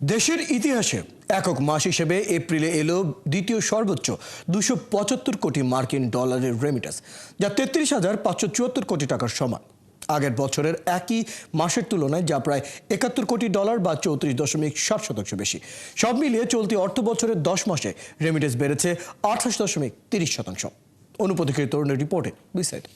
দেশের ইতিহাসে একক মাস হিসেবে এপ্রিলে এলো দ্বিতীয় সর্বোচ্চ 275 কোটি মার্কিন ডলারের রেমিটেন্স, যা 33,574 কোটি টাকার সমান। আগের বছরের একই মাসের তুলনায় যা প্রায় 71 কোটি ডলার বা 34.7% বেশি। সব মিলিয়ে চলতি অর্থ বছরের 10 মাসে রেমিটেন্স বেড়েছে 28.30%। অনুপস্থিত তরুণের রিপোর্টে বিস্তারিত।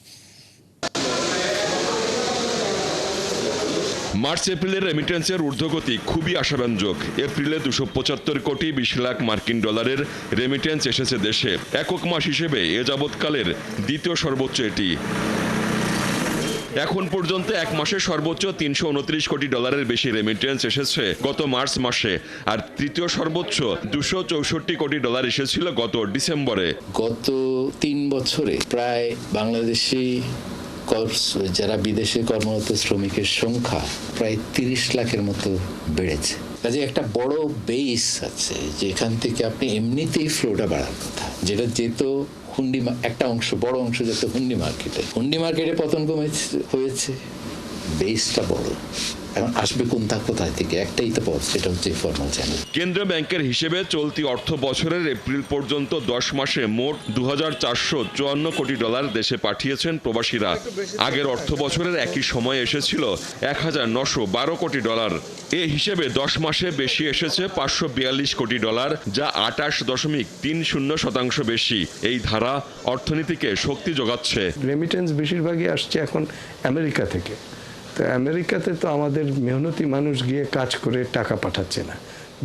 মার্চ এপ্রিলের রেমিটেন্সের ঊর্ধ্বগতি খুবই আশাব্যঞ্জক। এপ্রিলে 275 কোটি 20 লাখ মার্কিন ডলারের রেমিটেন্স এসেছে দেশে। একক মাস হিসেবে এ যাবৎকালের দ্বিতীয় সর্বোচ্চ এটি। এখন পর্যন্ত এক মাসে সর্বোচ্চ 329 কোটি ডলারের বেশি রেমিটেন্স এসেছে গত মার্চ মাসে, আর তৃতীয় সর্বোচ্চ 264 কোটি ডলার এসেছিল গত ডিসেম্বরে। গত 3 বছরে প্রায় বাংলাদেশি যারা বিদেশে কর্মরত শ্রমিকের সংখ্যা প্রায় 30 লাখের মতো বেড়েছে। কাজে একটা বড় বেস আছে যেখান থেকে আপনি এমনিতেই ফ্লোটা বাড়ার কথা, যেটা যেত হুন্ডি একটা অংশ, বড় অংশ যেত হুন্ডি মার্কেটে পতন হয়েছে, বেসটা বড়। এখন আসবে কোথায় থেকে? একটাই তো পথ, সেটা হচ্ছে ফর্মাল চ্যানেল। কেন্দ্রীয় ব্যাংকের হিসেবে চলতি অর্থ বছরের এপ্রিল পর্যন্ত 10 মাসে মোট 2,454 কোটি ডলার দেশে পাঠিয়েছেন প্রবাসীরা। আগের অর্থ বছরের একই সময়ে এসেছিল 1,912 কোটি ডলার। এ হিসেবে 10 মাসে বেশি এসেছে 542 কোটি ডলার, যা 28.30% বেশি। এই ধারা অর্থনীতিকে শক্তি যোগাচ্ছে। রেমিটেন্স বেশিরভাগই আসছে এখন আমেরিকা থেকে। তো আমেরিকাতে তো আমাদের মেহনতি মানুষ গিয়ে কাজ করে টাকা পাঠাচ্ছে না,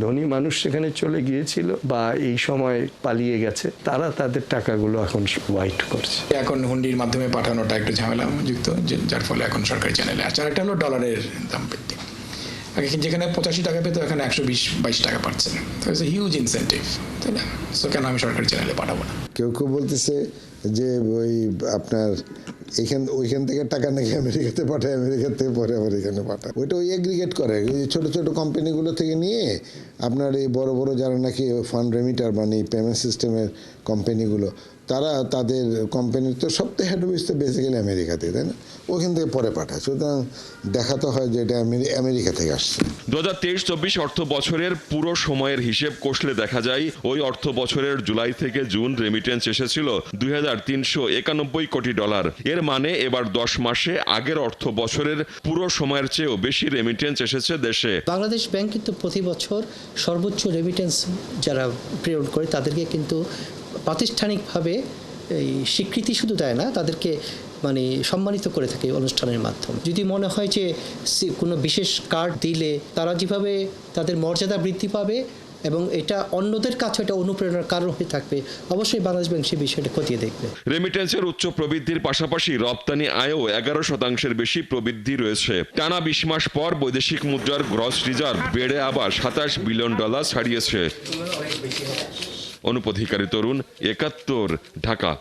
ধনী মানুষ সেখানে চলে গিয়েছিল বা এই সময় পালিয়ে গেছে, তারা তাদের টাকাগুলো এখন ওয়াইট করছে। এখন হুন্ডির মাধ্যমে পাঠানোটা একটু ঝামেলাযুক্ত, যার ফলে এখন সরকারি চ্যানেলে আছে। আর একটা হলো ডলারের দাম বৃদ্ধি। আগে যেখানে 85 টাকা পেতো এখন 120-22 টাকা পাচ্ছে। তো ইটস এ হিউজ ইনসেন্টিভ, তাই না? সো কেন আমি সরকারি চ্যানেলে পাঠাবো না? কেউ বলতেছে যে ওই আপনার ওইখান থেকে টাকা নাকি আমেরিকাতে পাঠায়, আমেরিকা থেকে পরে আবার এখানে পাঠায়। ওইটা ওই এগ্রিগেট করে ওই ছোট ছোট কোম্পানিগুলো থেকে নিয়ে আপনার এই বড় বড় যারা নাকি ফান্ড রেমিটার মানে পেমেন্ট সিস্টেমের কোম্পানিগুলো, তারা তাদের কোম্পানির তো সবথেকে হেড অফিস তো বেসিক্যালি আমেরিকাতে, তাই না? ওখান থেকে পরে পাঠায়। সুতরাং দেখাতে হয় যে এটা আমেরিকা থেকে আসছে। 2023-24 অর্থ বছরের পুরো সময়ের হিসেব কষলে দেখা যায় ওই অর্থ বছরের জুলাই থেকে জুন রেমিটেন্স এসেছিল 2,391 কোটি ডলার। এর মানে এবার 10 মাসে আগের অর্থ বছরের পুরো সময়ের চেয়েও বেশি রেমিটেন্স এসেছে দেশে। বাংলাদেশ ব্যাংক কিন্তু প্রতি বছর সর্বোচ্চ রেমিটেন্স যারা প্রেরণ করে তাদেরকে কিন্তু প্রাতিষ্ঠানিকভাবে এই স্বীকৃতি শুধু দেয় না, তাদেরকে মানে সম্মানিত করে থাকে অনুষ্ঠানের মাধ্যমে। যদি মনে হয় যে কোনো বিশেষ কার্ড দিলে তারা যেভাবে তাদের মর্যাদা বৃদ্ধি পাবে এবং এটা অন্যদের কাছে এটা অনুপ্রেরণার কারণ হয়ে থাকবে, অবশ্যই বাংলাদেশ ব্যাংক সেই বিষয়টা খতিয়ে দেখবে। রেমিটেন্সের উচ্চ প্রবৃদ্ধির পাশাপাশি রপ্তানি আয়ও 11% বেশি প্রবৃদ্ধি রয়েছে। টানা 20 মাস পর বৈদেশিক মুদ্রার গ্রস রিজার্ভ বেড়ে আবার 27 বিলিয়ন ডলার ছাড়িয়েছে। অনুপস্থিত তরুণ, 71, ঢাকা।